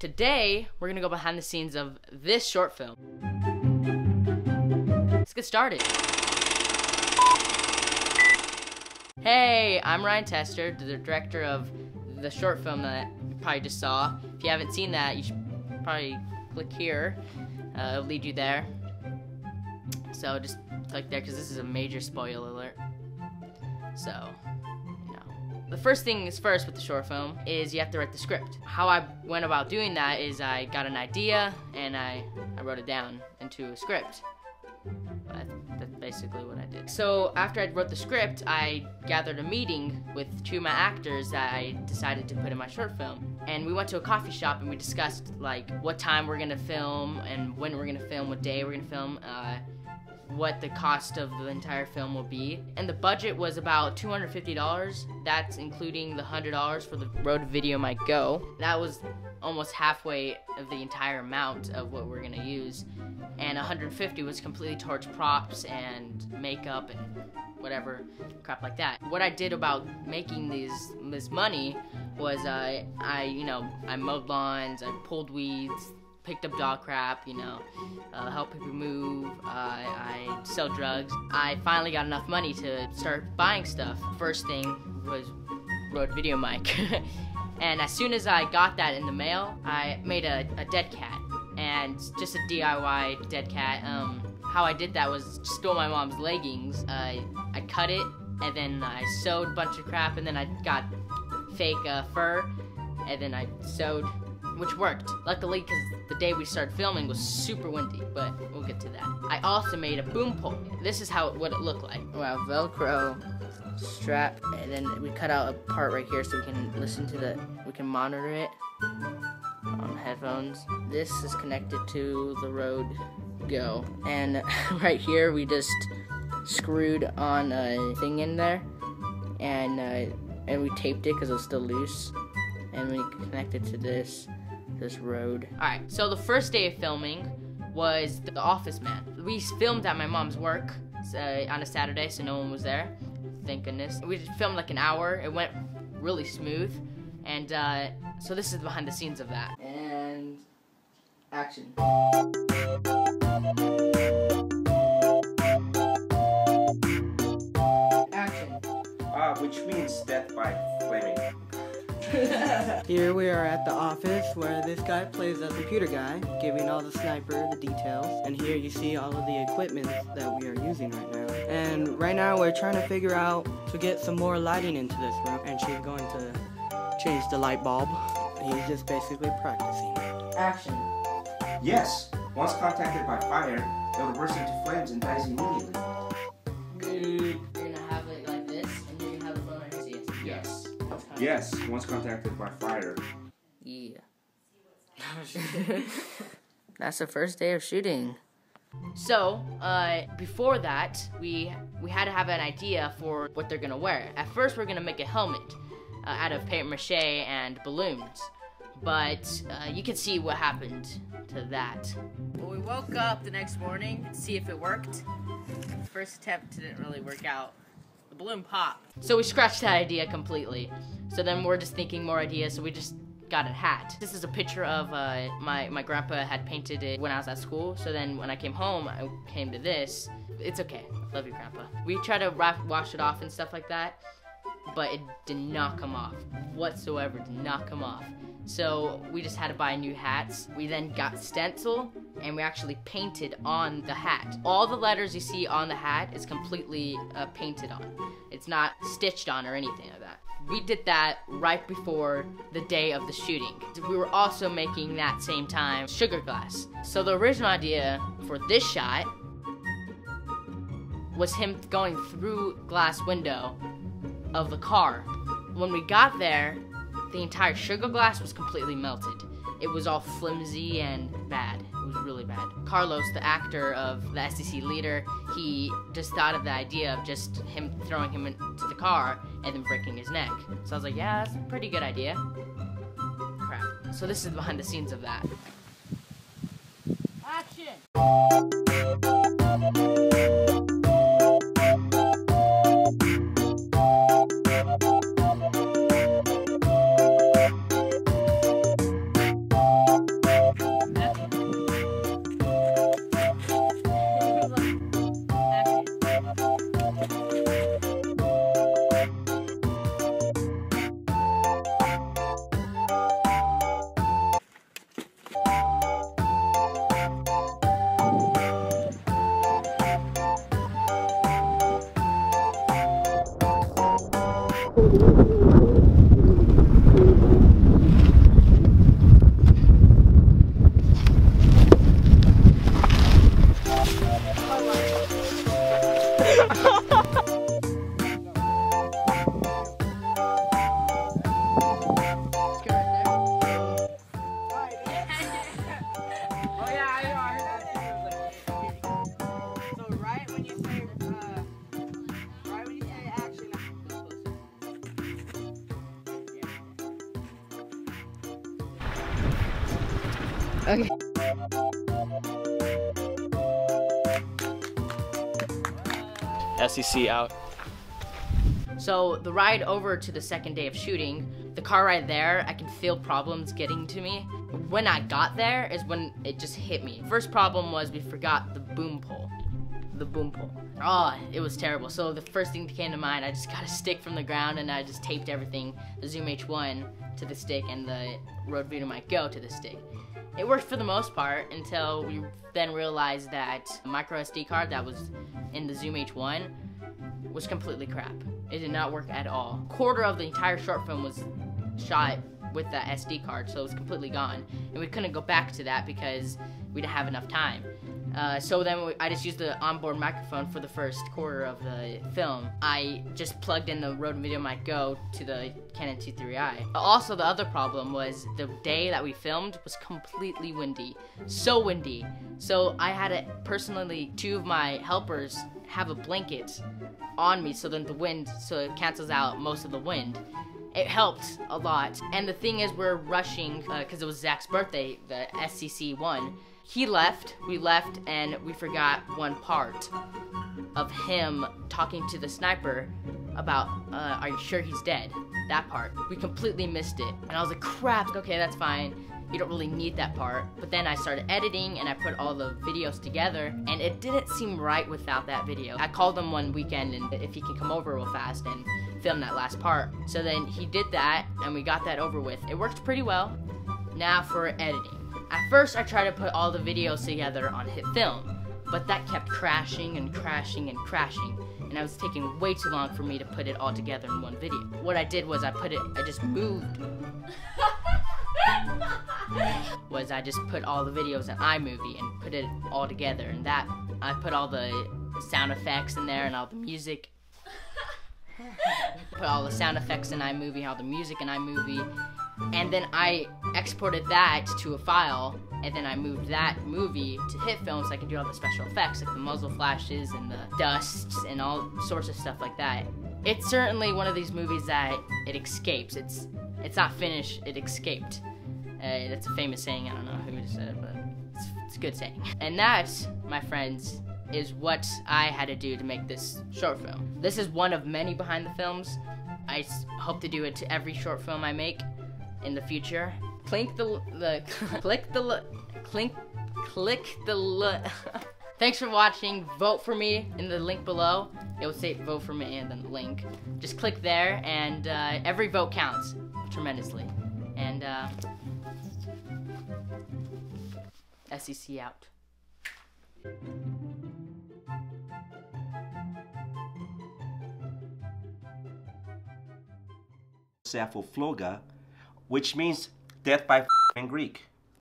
Today, we're gonna go behind the scenes of this short film. Let's get started. Hey, I'm Ryan Tester, the director of the short film that you probably just saw. If you haven't seen that, you should probably click here. It'll lead you there. So just click there, because this is a major spoiler alert. So, the first thing is first with the short film is you have to write the script. How I went about doing that is I got an idea and I wrote it down into a script. That's basically what I did. So after I wrote the script, I gathered a meeting with two of my actors that I decided to put in my short film. And we went to a coffee shop and we discussed like what time we're gonna film and when we're gonna film, what day we're gonna film, what the cost of the entire film will be. And the budget was about $250. That's including the $100 for the RØDE Video Mic Go. That was almost halfway of the entire amount of what we're gonna use. And $150 was completely towards props and makeup and whatever crap like that. What I did about making this money was I mowed lawns, I pulled weeds, picked up dog crap, help people move, I sell drugs. I finally got enough money to start buying stuff. First thing was RØDE Video Mic. And as soon as I got that in the mail, I made a dead cat. And just a DIY dead cat. How I did that was stole my mom's leggings. I cut it, and then I sewed a bunch of crap, and then I got fake fur, and then I sewed, which worked. Luckily, because the day we started filming was super windy, but we'll get to that. I also made a boom pole. This is what it looked like. Wow, Velcro strap, and then we cut out a part right here so we can listen to we can monitor it on headphones. This is connected to the RØDE Go, and right here we just screwed on a thing in there, and we taped it because it was still loose, and we connected to this RØDE. Alright, so the first day of filming was The Office Man. We filmed at my mom's work on a Saturday, so no one was there. Thank goodness. We filmed like an hour. It went really smooth, and so this is behind the scenes of that. And action. Action. Which means death by flaming. Here we are at the office where this guy plays a computer guy, giving all the sniper the details. And here you see all of the equipment that we are using right now. And right now we're trying to figure out to get some more lighting into this room. And she's going to change the light bulb. He's just basically practicing. Action. Yes, once contacted by fire, it will burst into flames and dies immediately. You're gonna have it like this, and you're gonna have the phone right here. Yes. Yes, once contacted by fire. Yeah. That's the first day of shooting. So, before that, we had to have an idea for what they're gonna wear. At first, we're gonna make a helmet out of paper mache and balloons. But you can see what happened to that. Well, we woke up the next morning to see if it worked. The first attempt didn't really work out. The balloon popped. So we scratched that idea completely. So then we're just thinking more ideas, so we just got a hat. This is a picture of my grandpa had painted it when I was at school. So then when I came home, I came to this. It's okay. Love you, Grandpa. We tried to wash it off and stuff like that, but it did not come off. Whatsoever, did not come off. So we just had to buy new hats. We then got stencil, and we actually painted on the hat. All the letters you see on the hat is completely painted on. It's not stitched on or anything like that. We did that right before the day of the shooting. We were also making that same time sugar glass. So the original idea for this shot was him going through glass window of the car. When we got there, the entire sugar glass was completely melted. It was all flimsy and bad. It was really bad. Carlos, the actor of the SEC leader, he just thought of the idea of just him throwing him into the car and then breaking his neck. So I was like, yeah, that's a pretty good idea. Crap. So this is behind the scenes of that. Action! Okay. SEC out. So the ride over to the second day of shooting, the car ride there, I can feel problems getting to me. When I got there is when it just hit me. First problem was we forgot the boom pole. The boom pole. Oh, it was terrible. So the first thing that came to mind, I just got a stick from the ground and I just taped everything, the Zoom H1 to the stick and the RØDE Video Mic Go to the stick. It worked for the most part until we then realized that micro SD card that was in the Zoom H1 was completely crap. It did not work at all. Quarter of the entire short film was shot with that SD card, so it was completely gone. And we couldn't go back to that because we didn't have enough time. So then I just used the onboard microphone for the first quarter of the film. I just plugged in the RØDE Video Mic Go to the Canon T3i. Also, the other problem was the day that we filmed was completely windy. So windy. So I had to personally, 2 of my helpers have a blanket on me so then the wind, so it cancels out most of the wind. It helped a lot. And the thing is, we're rushing because it was Zach's birthday, the SCC one. He left, we left, and we forgot one part of him talking to the sniper about, are you sure he's dead? That part. We completely missed it. And I was like, crap, okay, that's fine. You don't really need that part. But then I started editing and I put all the videos together and it didn't seem right without that video. I called him one weekend and if he can come over real fast and film that last part. So then he did that and we got that over with. It worked pretty well. Now for editing. At first I tried to put all the videos together on HitFilm, but that kept crashing and crashing and crashing. And it was taking way too long for me to put it all together in one video. What I did was I just moved. I just put all the videos in iMovie and put it all together, and that I put all the sound effects in there and all the music. Put all the sound effects in iMovie, all the music in iMovie, and then I exported that to a file, and then I moved that movie to HitFilm so I can do all the special effects, like the muzzle flashes and the dusts and all sorts of stuff like that. It's certainly one of these movies that it escapes. It's not finished, it escaped. That's a famous saying, I don't know who said it, but it's a good saying. And that, my friends, is what I had to do to make this short film. This is one of many behind the films. I hope to do it to every short film I make in the future. Click the Thanks for watching. Vote for me in the link below. It will say vote for me and then the link. Just click there and every vote counts tremendously. And SEC out. Floga, which means death by in Greek.